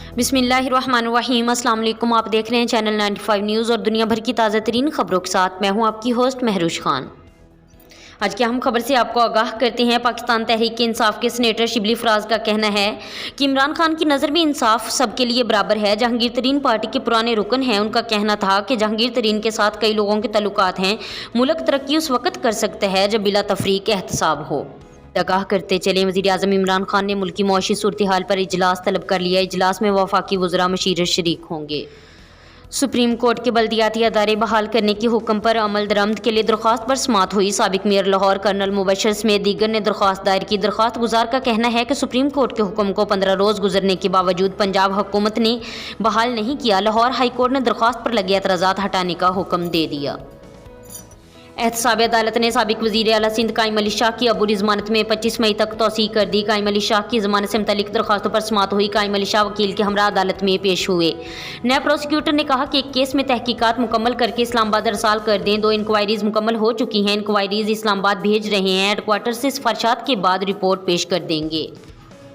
बिस्मिल्लाहिर्रहमानिर्रहीम। अस्सलाम वालेकुम। आप देख रहे हैं चैनल 95 न्यूज़ और दुनिया भर की ताज़ा तरीन खबरों के साथ मैं हूं आपकी होस्ट महरूश खान। आज की अहम खबर से आपको आगाह करते हैं। पाकिस्तान तहरीक इंसाफ के सीनेटर शिबली फराज का कहना है कि इमरान खान की नज़र में इंसाफ सबके लिए बराबर है। जहांगीर तरीन पार्टी के पुराने रुकन हैं। उनका कहना था कि जहांगीर तरीन के साथ कई लोगों के तल्लुकात हैं। मुल्क तरक्की उस वक्त कर सकता है जब बिला तफरीक एहतसाब हो। आगाह करते चले, वज़ीर-ए-आज़म इमरान खान ने मुल्की मौशी सूरत हाल पर इजलास तलब कर लिया। इजलास में वफाकी वज़रा मशीर शरीक होंगे। सुप्रीम कोर्ट के बल्दियाती अदारे बहाल करने के हुक्म पर अमल दरामद के लिए दरख्वास्त पर समाअत हुई। साबिक मेयर लाहौर कर्नल मुबशर समेत दीगर ने दरख्वास्त दायर की। दरख्वास्त गुजार का कहना है कि सुप्रीम कोर्ट के हुक्म को 15 रोज़ गुजरने के बावजूद पंजाब हुकूमत ने बहाल नहीं किया। लाहौर हाई कोर्ट ने दरख्वास्त पर लगे एतराज़ात हटाने का हुक्म दे दिया। एहतसाब अदालत ने साबिक वज़ीर आला सिंध कायम अली शाह की अबूरी ज़मानत में 25 मई तक तौसीह कर दी। कायम अली शाह की ज़मानत से मुतल्लिक दरख्वास्तों पर समाअत हुई। कायम अली शाह वकील के हमरा अदालत में पेश हुए। नए प्रोसिक्यूटर ने कहा कि एक केस में तहकीकात मुकम्मल करके इस्लामाबाद अरसाल कर दें। 2 इंक्वायरीज़ मुकम्मल हो चुकी हैं। इंक्वायरीज़ इस्लामाबाद भेज रहे हैं। हेडक्वार्टर से सिफारिशात के बाद रिपोर्ट पेश कर देंगे।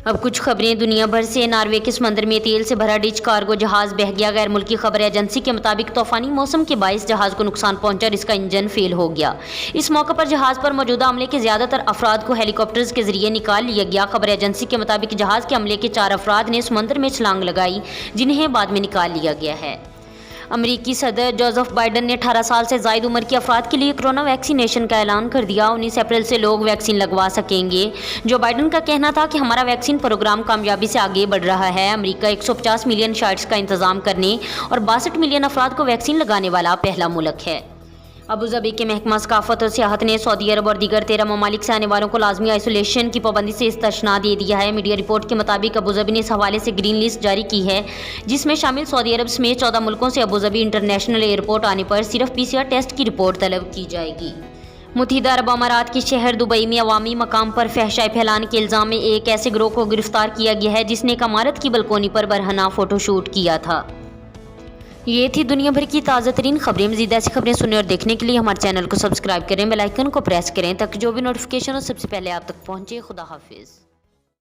अब कुछ खबरें दुनिया भर से। नॉर्वे के समंदर में तेल से भरा डिच कार्गो जहाज बह गया। गैर मुल्की खबर एजेंसी के मुताबिक तूफानी मौसम के बायस जहाज को नुकसान पहुंचा और इसका इंजन फेल हो गया। इस मौके पर जहाज पर मौजूदा अमले के ज्यादातर अफराद को हेलीकॉप्टर्स के जरिए निकाल लिया गया। खबर एजेंसी के मुताबिक जहाज के अमले के 4 अफराद ने समंदर में छलांग लगाई, जिन्हें बाद में निकाल लिया गया है। अमरीकी सदर जोसेफ बाइडन ने 18 साल से ज़ायद उम्र के अफराद के लिए कोरोना वैक्सीनेशन का ऐलान कर दिया। 19 अप्रैल से लोग वैक्सीन लगवा सकेंगे। जो बाइडन का कहना था कि हमारा वैक्सीन प्रोग्राम कामयाबी से आगे बढ़ रहा है। अमेरिका 150 मिलियन शॉट्स का इंतजाम करने और 62 मिलियन अफराद को वैक्सीन लगाने वाला पहला मुल्क है। अबूधाबी के महकमा सकाफत और सियाहत ने सऊदी अरब और दीगर 13 ममालिक से आने वालों को लाजमी आइसोलेशन की पाबंदी से इस्तिस्ना दे दिया है। मीडिया रिपोर्ट के मुताबिक अबूधाबी ने इस हवाले से ग्रीन लिस्ट जारी की है, जिसमें शामिल सऊदी अरब समेत 14 मुल्कों से अबूधाबी इंटरनेशनल एयरपोर्ट आने पर सिर्फ PCR टेस्ट की रिपोर्ट तलब की जाएगी। मुत्तहिदा अरब अमारात के शहर दुबई में अवामी मकाम पर फहशाई फैलाने के इल्ज़ाम में एक ऐसे गिरोह को गिरफ्तार किया गया है जिसने एक इमारत की बलकोनी पर बरहना फोटोशूट किया था। ये थी दुनिया भर की ताज़ा तरीन खबरें। मज़ीद ऐसी खबरें सुनने और देखने के लिए हमारे चैनल को सब्सक्राइब करें, बेल आइकन को प्रेस करें ताकि जो भी नोटिफिकेशन हो सबसे पहले आप तक पहुँचे। खुदा हाफिज़।